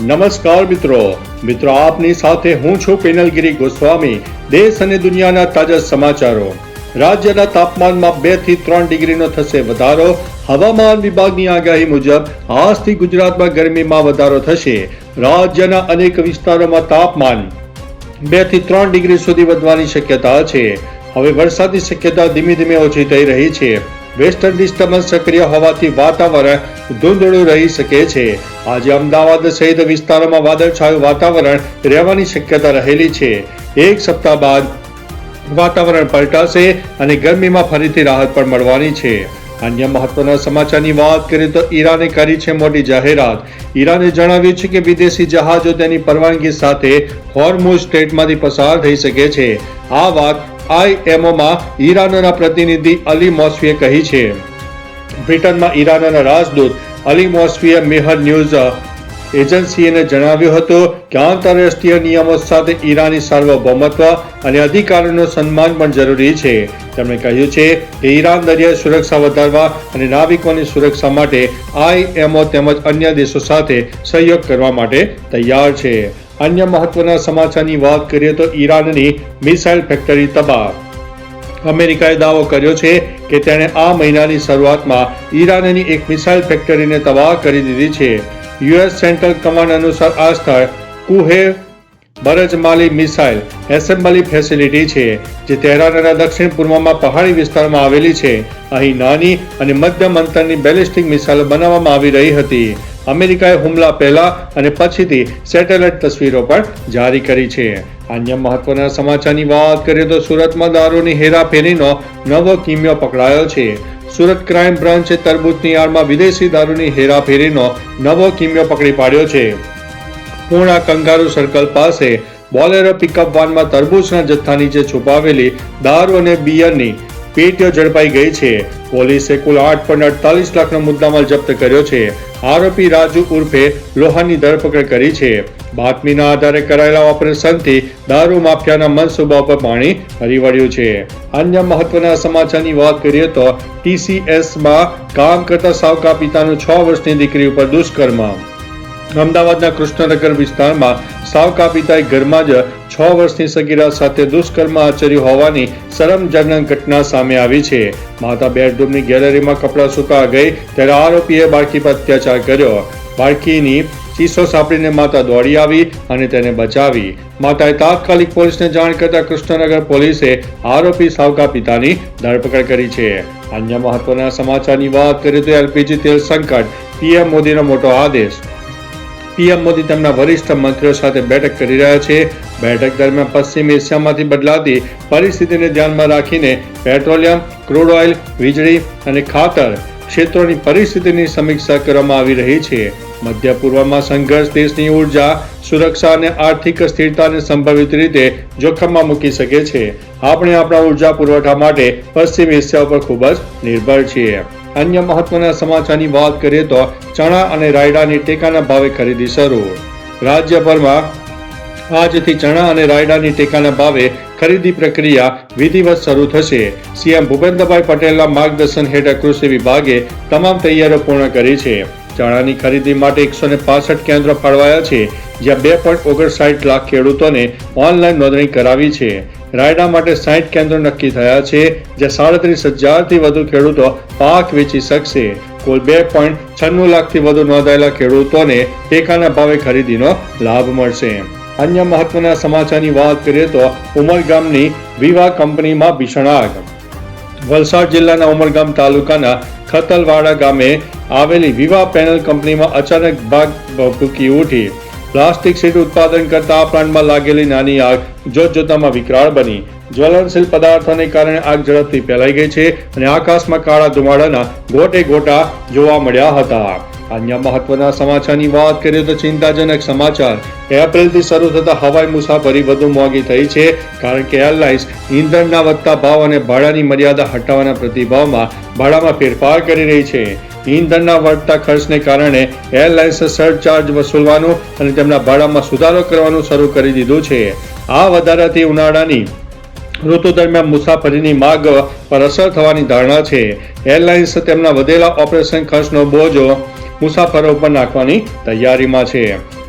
નમસ્કાર મિત્રો આપની સાથે હું છું પેનલગીરી ગોસ્વામી। દેશ અને દુનિયાના તાજા સમાચારો। રાજ્યના તાપમાનમાં 2 થી 3 ડિગ્રીનો થશે વધારો। હવામાન વિભાગની આગાહી મુજબ આજથી ગુજરાતમાં ગરમીમાં વધારો થશે। રાજ્યના અનેક વિસ્તારોમાં તાપમાન 2 થી 3 ડિગ્રી સુધી વધવાની શક્યતા છે। હવે વરસાદની શક્યતા ધીમે ધીમે ઓછી થઈ રહી છે। વેસ્ટર્ન ડિસ્ટર્બન્સ સક્રિય હોવાથી વાતાવરણ ધૂંધળું રહી શકે છે। આજે અમદાવાદ સહિત વિસ્તારોમાં વાદળછાયું વાતાવરણ રહેવાની શક્યતા રહેલી છે। એક સપ્તાહ બાદ વાતાવરણ પલટાશે અને ગરમીમાં ફરીથી રાહત પણ મળવાની છે। અન્ય મહત્વના સમાચારની વાત કરીએ તો ઈરાને કરી છે મોટી જાહેરાત। ઈરાને જણાવ્યું છે કે વિદેશી જહાજો તેની પરવાનગી સાથે હોર્મુઝ સ્ટ્રેટમાંથી પસાર થઈ શકે છે। આ વાત IMOમાં ઈરાનના પ્રતિનિધિ અલી મોસ્વીએ કહી છે। બ્રિટનમાં ઈરાનના રાજદૂત અલી મોસ્વીએ મેહર ન્યૂઝ એજન્સીને જણાવ્યું હતું કે આંતરરાષ્ટ્રીય નિયમો સાથે ઈરાની સાર્વભૌમત્વ અને અધિકારોનું સન્માન પણ જરૂરી છે। તેમણે કહ્યું છે કે ઈરાન દરિયાઈ સુરક્ષા વધારવા અને નાવિકોની સુરક્ષા માટે IMO તેમજ અન્ય દેશો સાથે સહયોગ કરવા માટે તૈયાર છે। અન્ય મહત્વના સમાચારની વાત કરીએ તો ઈરાનની મિસાઇલ ફેક્ટરી તબાહ। અમેરિકાએ દાવો કર્યો છે કે તેણે આ મહિનાની શરૂઆતમાં ઈરાનની એક મિસાઇલ ફેક્ટરીને તબાહ કરી દીધી છે। US સેન્ટ્રલ કમાન્ડ અનુસાર આ સ્થળ કુહે બરજમાલી મિસાઇલ એસેમ્બલી ફેસિલિટી છે, જે તેહરાનના દક્ષિણ પૂર્વમાં પહાડી વિસ્તારમાં આવેલી છે। અહીં નાની અને મધ્યમ અંતરની બેલિસ્ટિક મિસાઇલ બનાવવામાં આવી રહી હતી। અમેરિકાએ હુમલા પહેલા અને પછીથી સેટેલાઇટ તસવીરો પણ જારી કરી છે। અન્ય મહત્વના સમાચારની વાત કરીએ તો સુરતમાં દારૂની હેરાફેરીનો નવો કિમિયો પકડાયો છે। સુરત ક્રાઇમ બ્રાન્ચે તરબૂચની આડમાં વિદેશી દારૂની હેરાફેરીનો નવો કિમિયો પકડી પાડ્યો છે। પૂર્ણા કંગારુ સર્કલ પાસે બોલેરો પિકઅપ વાનમાં તરબૂચના જથ્થા નીચે છુપાવેલી દારૂ અને બિયરની પેટીઓ ઝડપાઈ ગઈ છે। પોલીસે કુલ 8.48 લાખનો મુદ્દામાલ જપ્ત કર્યો છે। આરોપી રાજુ ઉર્ફે લોહાની ધરપકડ કરી છે। બાતમીના આધારે કરાયેલા ઓપરેશનથી દારૂ માફિયાના મનસુબા પર પાણી ફરી વળ્યું છે। અન્ય મહત્વના સમાચારની વાત કરીએ તો TCSમાં કામ કરતા સાવકા પિતાનું 6 વર્ષની દીકરી ઉપર દુષ્કર્મ। અમદાવાદના કૃષ્ણનગર વિસ્તારમાં સાવકા પિતાએ ઘરમાં જ 6 વર્ષની સગીરા સાથે દુષ્કર્મ આચર્યું હોવાની શરમજનક ઘટના સામે આવી છે। માતા બેડરૂમની ગેલેરીમાં કપડાં સુકા ગઈ ત્યારે આરોપીએ બાળકી પર અત્યાચાર કર્યો। બાળકીની ચીસો સાંભળીને માતા દોડી આવી અને તેને બચાવી। માતાએ તાત્કાલિક પોલીસને જાણ કરતા કૃષ્ણનગર પોલીસે આરોપી સાવકા પિતાની ધરપકડ કરી છે। અન્ય મહત્વના સમાચારની વાત કરીએ તો LPG તેલ સંકટ, PM મોદીનો મોટો આદેશ। PM મોદી તેમના વરિષ્ઠ મંત્રીઓ સાથે બેઠક કરી રહ્યા છે। બેઠક દરમિયાન પશ્ચિમ એશિયામાંથી બદલાતી પરિસ્થિતિને ધ્યાનમાં રાખીને પેટ્રોલિયમ, ક્રૂડ ઓઇલ, વીજળી અને ખાતર ક્ષેત્રોની પરિસ્થિતિની સમીક્ષા કરવામાં આવી રહી છે। મધ્ય પૂર્વમાં સંઘર્ષ દેશની ઉર્જા સુરક્ષા અને આર્થિક સ્થિરતાને સંભવિત રીતે જોખમમાં મૂકી શકે છે। આપણે આપણા ઉર્જા પુરવઠા માટે પશ્ચિમ એશિયા ઉપર ખૂબ જ નિર્ભર છીએ। અન્ય મહત્વના સમાચારની વાત કરીએ તો ચણા અને રાયડાની ટેકાના ભાવે ખરીદી શરૂ। રાજ્યભરમાં આજથી ચણા અને રાયડાની ટેકાના ભાવે ખરીદી પ્રક્રિયા વિધિવત શરૂ થશે। CM ભૂપેન્દ્રભાઈ પટેલના માર્ગદર્શન હેઠળ કૃષિ વિભાગે તમામ તૈયારીઓ પૂર્ણ કરી છે। ચણાની ખરીદી માટે 165 કેન્દ્રો ફાળવાયા છે, જ્યાં 2.59 લાખ ખેડૂતોને ઓનલાઈન નોંધણી કરાવી છે। રાયડા માટે 60 કેન્દ્રો નક્કી થયા છે, જ્યાં 37,000થી વધુ ખેડૂતો પાક વેચી શકશે। કુલ 2.96 લાખથી વધુ નોંધાયેલા ખેડૂતોને ટેકાના ભાવે ખરીદીનો લાભ મળશે। અન્ય મહત્વના સમાચારની વાત કરીએ તો ઉમરગામની વિવા કંપનીમાં ભીષણ આગ। વલસાડ જિલ્લાના ઉમરગામ તાલુકાના ખતલવાડા ગામે આવેલી વિવા પેનલ કંપનીમાં અચાનક આગ ભભૂકી ઉઠી। પ્લાસ્ટિક શીટ ઉત્પાદન કરતા આ પ્લાન્ટમાં લાગેલી નાની આગ જોતજોતામાં વિકરાળ બની। જ્વલનશીલ પદાર્થોને કારણે આગ ઝડપથી ફેલાઈ ગઈ છે અને આકાશમાં કાળા ધુમાડાના ગોટે ગોટા જોવા મળ્યા હતા। અન્ય મહત્વના સમાચારની વાત કરીએ તો ચિંતાજનક સમાચાર। એપ્રિલથી શરૂ થતા હવાઈ મુસાફરી વધુ મોંઘી થઈ છે, કારણ કે એરલાઇન્સ ઇંધણના વધતા ભાવ અને ભાડાની મર્યાદા હટાવવાના પ્રતિભાવમાં ભાડામાં ફેરફાર કરી રહી છે। ઇંધણના વધતા ખર્ચને કારણે એરલાઇન્સે સરચાર્જ વસૂલવાનું અને તેમના ભાડામાં સુધારો કરવાનું શરૂ કરી દીધું છે। આ વધારાથી ઉનાળાની ઋતુ દરમિયાન મુસાફરીની માર્ગ પર અસર થવાની ધારણા છે. એરલાઇન્સ તેમના વધેલા ઓપરેશન ખર્ચનો બોજ મુસાફરો પર નાખવાની તૈયારીમાં છે.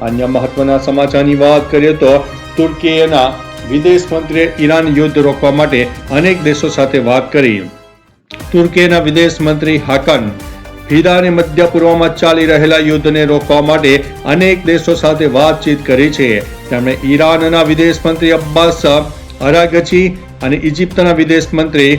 અન્ય મહત્વના સમાચારની વાત કરીએ તો તુર્કીના વિદેશ મંત્રીએ ઈરાન યુદ્ધ રોકવા માટે અનેક દેશો સાથે વાત કરી. તુર્કીના વિદેશ મંત્રી હાકન ફિદાને મધ્ય પૂર્વમાં ચાલી રહેલા યુદ્ધને રોકવા માટે અનેક દેશો સાથે વાતચીત કરી છે. તેમણે ઈરાનના વિદેશ મંત્રી અબ્બાસ અરાગચી અને ઇજિપ્તના વિદેશ મંત્રી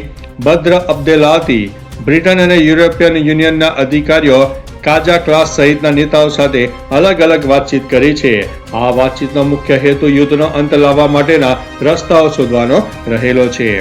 બદ્ર અબ્દેલાતી, બ્રિટન અને યુરોપિયન યુનિયનના અધિકારીઓ કાજા ક્લાસ સહિતના નેતાઓ સાથે અલગ અલગ વાતચીત કરી છે. આ વાતચીતનો મુખ્ય હેતુ યુદ્ધનો અંત લાવવા માટેના રસ્તાઓ શોધવાનો રહેલો છે.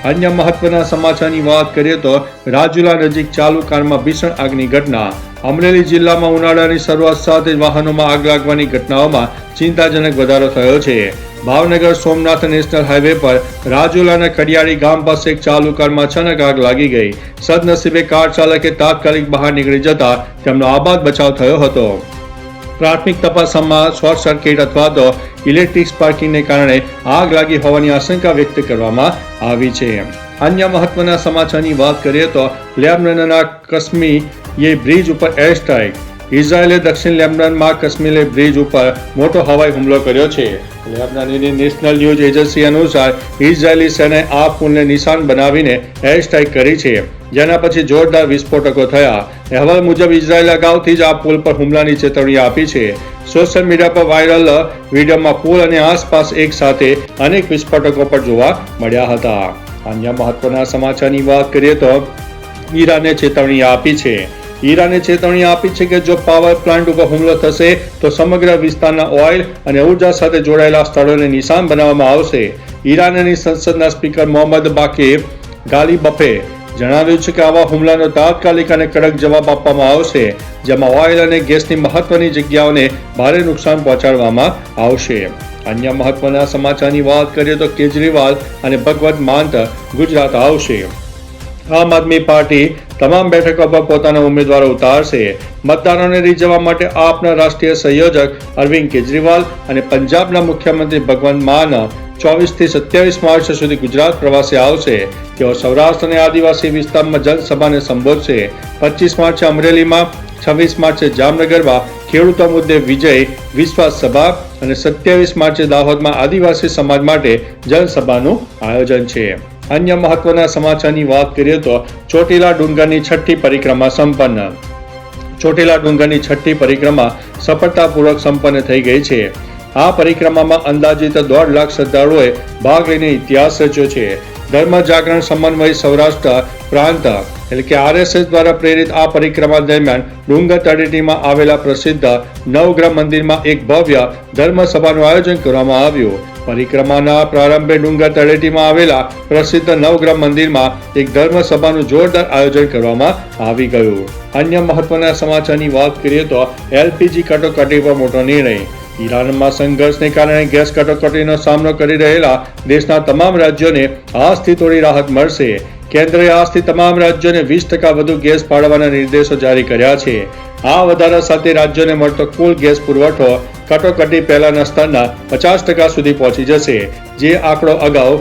અન્ય મહત્વના સમાચારની વાત કરીએ તો રાજુલા નજીક ચાલુ કારમાં ભીષણ આગની ઘટના. અમરેલી જિલ્લામાં ઉનાળાની શરૂઆત સાથે જ વાહનોમાં આગ લાગવાની ઘટનાઓમાં ચિંતાજનક વધારો થયો છે. ભાવનગર સોમનાથ નેશનલ હાઈવે પર રાજુલાના કડિયાળી ગામ પાસે એક ચાલુ કારમાં અચાનક આગ લાગી ગઈ. સદનસીબે કાર ચાલકે તાત્કાલિક બહાર નીકળી જતા તેમનો આબાદ બચાવ થયો હતો. પ્રાથમિક તપાસમાં શોર્ટ સર્કિટ અથવા તો ઇલેક્ટ્રિક સ્પાર્કિંગને કારણે આગ લાગી હોવાની આશંકા વ્યક્ત કરવામાં આવી છે. અન્ય મહત્વના સમાચારની વાત કરીએ તો લેબનનના કશ્મીર બ્રિજ ઉપર એર સ્ટ્રાઇક. ઇઝરાયેલે દક્ષિણ લેબનનમાં કશ્મીર બ્રિજ ઉપર મોટો હવાઈ હુમલો કર્યો છે. લેબનાનની નેશનલ ન્યૂઝ એજન્સી અનુસાર ઇઝરાયેલી સેનાએ આ પુલને નિશાન બનાવીને એર સ્ટ્રાઇક કરી છે, જેના પછી જોરદાર વિસ્ફોટકો થયા. અહેવાલ મુજબ ઇઝરાયેલે અગાઉથી જ આ પુલ પર હુમલાની ચેતવણી આપી છે. સોશિયલ મીડિયા પર વાયરલ વિડીયોમાં પુલ અને આસપાસ એક સાથે અનેક વિસ્ફોટકો પણ જોવા મળ્યા હતા. અન્ય મહત્વના સમાચારની વાત કરીએ તો ઈરાને ચેતવણી આપી છે. ઈરાને ચેતવણી આપી છે કે જો પાવર પ્લાન્ટ ઉપર હુમલો થશે તો સમગ્ર વિસ્તારના ઓઇલ અને ઉર્જા સાથે જોડાયેલા સ્થળોને નિશાન બનાવવામાં આવશે. ઈરાનની સંસદના સ્પીકર મોહમ્મદ બાકીર ગાલિબફે જણાવ્યું છે કે આવા હુમલાનો તાત્કાલિક અને કડક જવાબ આપવામાં આવશે, જેમાં ઓઇલ અને ગેસની મહત્વની જગ્યાઓને ભારે નુકસાન પહોંચાડવામાં આવશે. અન્ય મહત્વના સમાચારની વાત કરીએ તો કેજરીવાલ અને ભગવત માન ગુજરાત આવશે. આમ આદમી પાર્ટી તમામ બેઠકો પર પોતાના ઉમેદવારો ઉતારશે. મતદારોને રીઝવવા માટે આપના રાષ્ટ્રીય સંયોજક અરવિંદ કેજરીવાલ અને પંજાબના મુખ્યમંત્રી ભગવંત માન 24 થી 27 માર્ચ સુધી ગુજરાત પ્રવાસે આવશે. તેઓ સૌરાષ્ટ્ર અને આદિવાસી વિસ્તારમાં જનસભાને સંબોધશે. 25 માર્ચે અમરેલીમાં, 26 માર્ચે જામનગરમાં ખેડૂતો મુદ્દે વિજય વિશ્વાસ સભા અને 27 માર્ચે દાહોદમાં આદિવાસી સમાજ માટે જનસભાનું આયોજન છે. અન્ય મહત્વના સમાચારની વાત કરીએ તો ચોટીલા ડુંગરની છઠ્ઠી પરિક્રમા સંપન્ન. ચોટીલા ડુંગરની છઠ્ઠી પરિક્રમા સફળતાપૂર્વક સંપન્ન થઈ ગઈ છે. આ પરિક્રમામાં અંદાજિત 1.5 લાખ શ્રદ્ધાળુઓએ ભાગ લઈને ઇતિહાસ રચ્યો છે. ધર્મ જાગરણ સમન્વય સૌરાષ્ટ્ર પ્રાંત એટલે કે RSS દ્વારા પ્રેરિત આ પરિક્રમા દરમિયાન ડુંગર તળેટીમાં આવેલા પ્રસિદ્ધ નવગ્રહ મંદિરમાં એક ભવ્ય ધર્મસભાનું આયોજન કરવામાં આવ્યું. પરિક્રમાના પ્રારંભે ડુંગર તળેટીમાં આવેલા પ્રસિદ્ધ નવગ્રહ મંદિરમાં એક ધર્મસભાનું જોરદાર આયોજન કરવામાં આવી ગયું. અન્ય મહત્વના સમાચારની વાત કરીએ તો LPG કટોકટી પર મોટો નિર્ણય. ઈરાનમાં સંઘર્ષને કારણે ગેસ કટોકટીનો સામનો કરી રહેલા દેશના તમામ રાજ્યોને આજથી થોડી રાહત મળશે. કેન્દ્રએ આજથી તમામ રાજ્યોને 20% વધુ ગેસ ફાળવવાના નિર્દેશો જારી કર્યા છે. આ વધારા સાથે રાજ્યોને મળતો કુલ ગેસ પુરવઠો કટોકટી પહેલાના સ્તરના 50% સુધી પહોંચી જશે, જે આંકડો અગાઉ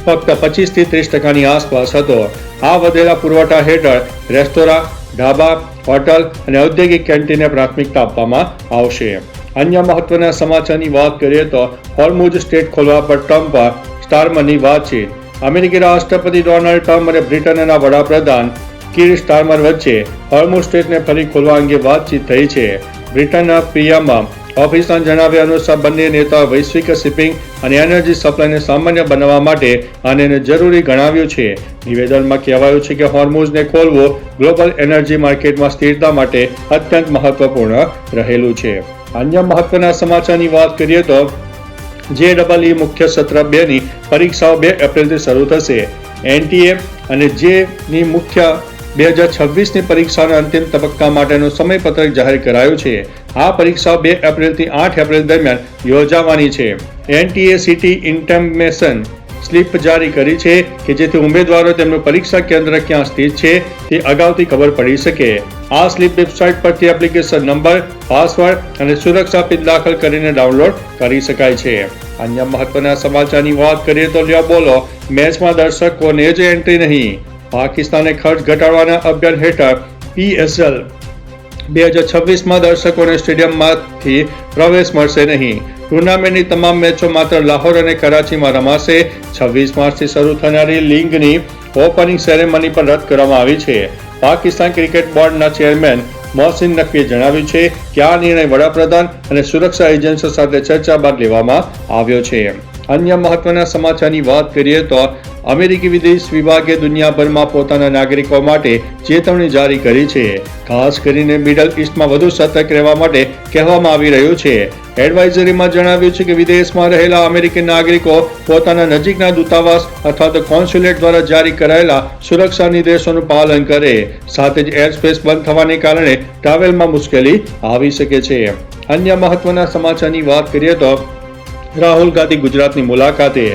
ફક્ત 25 થી 30%ની આસપાસ હતો. આ વધેલા પુરવઠા હેઠળ રેસ્ટોરાં, ઢાબા, હોટલ અને ઔદ્યોગિક કેન્ટીનને પ્રાથમિકતા આપવામાં આવશે. અન્ય મહત્વના સમાચારની વાત કરીએ તો હોર્મુઝ સ્ટ્રેટ ખોલવા પર ટ્રમ્પ સ્ટારમરની વાતચીત. અમેરિકી રાષ્ટ્રપતિ ડોનાલ્ડ ટ્રમ્પ અને બ્રિટનના વડાપ્રધાન કીર સ્ટારમર વચ્ચે હોર્મુઝ સ્ટ્રેટને ફરી ખોલવા અંગે વાતચીત થઈ છે. બ્રિટનના પીએમ ઓફિસના જણાવ્યા અનુસાર બંને નેતાઓ વૈશ્વિક શિપિંગ અને એનર્જી સપ્લાયને સામાન્ય બનાવવા માટે આને જરૂરી ગણાવ્યું છે. નિવેદનમાં કહેવાયું છે કે હોર્મુઝને ખોલવું ગ્લોબલ એનર્જી માર્કેટમાં સ્થિરતા માટે અત્યંત મહત્વપૂર્ણ રહેલું છે. અન્ય મહત્વના સમાચારની વાત કરીએ તો JEE મુખ્ય સત્ર 2 ની પરીક્ષાઓ 2 એપ્રિલથી શરૂ થશે. NTA અને JEE મુખ્ય 2026ની પરીક્ષાના અંતિમ તબક્કા માટેનું સમયપત્રક જાહેર કરાયું છે. આ પરીક્ષાઓ 2 એપ્રિલથી 8 એપ્રિલ દરમિયાન યોજાવાની છે. NTA CT ઇન્ટિમેશન સ્લિપ જારી કરી છે કે જેથી ઉમેદવારો તેમનું પરીક્ષા કેન્દ્ર ક્યાં સ્થિત છે તે અગાઉથી ખબર પડી શકે. આ સ્લિપ વેબસાઇટ પરથી એપ્લિકેશન નંબર, પાસવર્ડ અને સુરક્ષા પિન દાખલ કરીને ડાઉનલોડ કરી શકાય છે. અન્ય મહત્વના સમાચારની વાત કરીએ તો લ્યો બોલો, મેચમાં દર્શકોને જ એન્ટ્રી નહીં. પાકિસ્તાને ખર્ચ ઘટાડવાના અભિયાન હેઠળ PSL 2026માં દર્શકોને સ્ટેડિયમમાંથી પ્રવેશ મળશે નહીં. ટુર્નામેન્ટની તમામ મેચો માત્ર લાહોર અને કરાચીમાં રમાશે. 26 માર્ચથી શરૂ થનારી લીગની ઓપનિંગ સેરેમની પણ રદ કરવામાં આવી છે. પાકિસ્તાન ક્રિકેટ બોર્ડના ચેરમેન મોહસિન નકવીએ જણાવ્યું છે કે આ નિર્ણય વડાપ્રધાન અને સુરક્ષા એજન્સીઓ સાથે ચર્ચા બાદ લેવામાં આવ્યો છે. અન્ય મહત્વના સમાચારની વાત કરીએ તો અમેરિકી વિદેશ વિભાગે દુનિયાભરમાં પોતાના નાગરિકો માટે ચેતવણી જારી કરી છે. ખાસ કરીને મિડલ ઈસ્ટમાં વધુ સતર્ક રહેવા માટે કહેવામાં આવી રહ્યું છે. એડવાઇઝરીમાં જણાવ્યું છે કે વિદેશમાં રહેલા અમેરિકી નાગરિકો પોતાના નજીકના દૂતાવાસ અથવા તો કોન્સ્યુલેટ દ્વારા જારી કરાયેલા સુરક્ષા નિર્દેશોનું પાલન કરે. સાથે જ એરસ્પેસ બંધ થવાને કારણે ટ્રાવેલમાં મુશ્કેલી આવી શકે છે. અન્ય મહત્વના સમાચારની વાત કરીએ તો રાહુલ ગાંધી ગુજરાતની મુલાકાતે.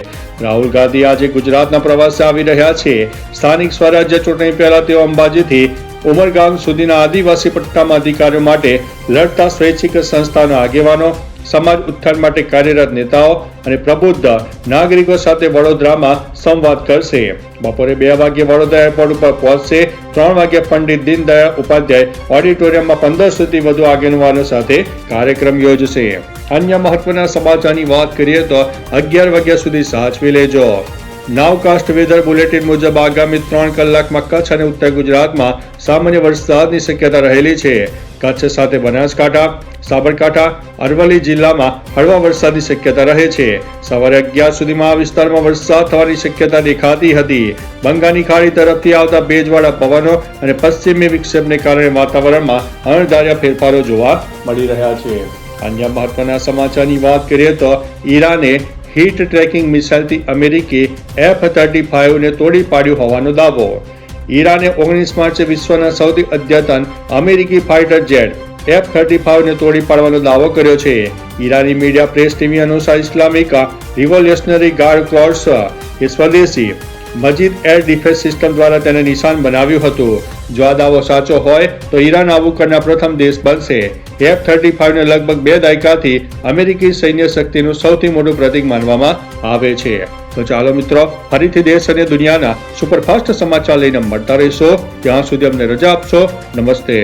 રાહુલ ગાંધી આજે ગુજરાતના પ્રવાસે આવી રહ્યા છે. સ્થાનિક સ્વરાજ્ય ચૂંટણી પહેલા તેઓ અંબાજીથી ઉમરગામ સુધીના આદિવાસી પટ્ટામાં અધિકારીઓ માટે લડતા સ્વૈચ્છિક સંસ્થાના આગેવાનો, સમાજ ઉત્થાન માટે કાર્યરત નેતાઓ અને પ્રબુદ્ધ નાગરિકો સાથે વડોદરામાં સંવાદ કરશે. બપોરે 2 વાગ્યે વડોદરા એરપોર્ટ ઉપર પહોંચશે. 3 વાગ્યે પંડિત દીનદયાળ ઉપાધ્યાય ઓડિટોરિયમમાં 1500થી વધુ આગેવાનો સાથે કાર્યક્રમ યોજશે. અન્ય મહત્વના સમાચારની વાત કરીએ તો 11 વાગ્યા સુધી સાચવી લેજો. નાવકાસ્ટ વેધર બુલેટિન મુજબ આગામી 3 કલાકમાં કચ્છ અને ઉત્તર ગુજરાતમાં સામાન્ય વરસાદની શક્યતા રહેલી છે. કચ્છ સાથે બનાસકાંઠા, સાબરકાંઠા, અરવલ્લી જિલ્લામાં હળવા વરસાદની શક્યતા રહે છે. સવારે 11 સુધીમાં આ વિસ્તારમાં વરસાદ થવાની શક્યતા દેખાતી હતી. બંગાળની ખાડી તરફથી આવતા ભેજવાળા પવનો અને પશ્ચિમી વિક્ષેપને કારણે વાતાવરણમાં અણધાર્યા ફેરફારો જોવા મળી રહ્યા છે. અન્ય મહત્વના સમાચારની વાત કરીએ તો ઈરાને હીટ ટ્રેકિંગ મિસાઇલથી અમેરિકી F-35 ને તોડી પાડ્યું હોવાનો દાવો. ઈરાને 19 માર્ચે વિશ્વના સૌથી અદ્યતન અમેરિકી ફાઇટર જેટ F-35 ને તોડી પાડવાનો દાવો કર્યો છે. ઈરાની મીડિયા પ્રેસ ટીવી અનુસાર ઇસ્લામિક રિવોલ્યુશનરી ગાર્ડ કોર્પ્સ એ સ્વદેશી મજીદ એર ડિફેન્સ સિસ્ટમ દ્વારા તેને નિશાન બનાવ્યું હતું. જો આ દાવો સાચો હોય તો ઈરાન આવું કરનાર પ્રથમ દેશ બનશે. F-35 ને લગભગ 2 દાયકાથી અમેરિકી સૈન્ય શક્તિનું સૌથી મોટું પ્રતીક માનવામાં આવે છે. તો ચાલો મિત્રો, ફરીથી દેશ અને દુનિયાના સુપરફાસ્ટ સમાચાર લઈને મળતા રહીશો. ત્યાં સુધી અમને રજા આપશો. નમસ્તે.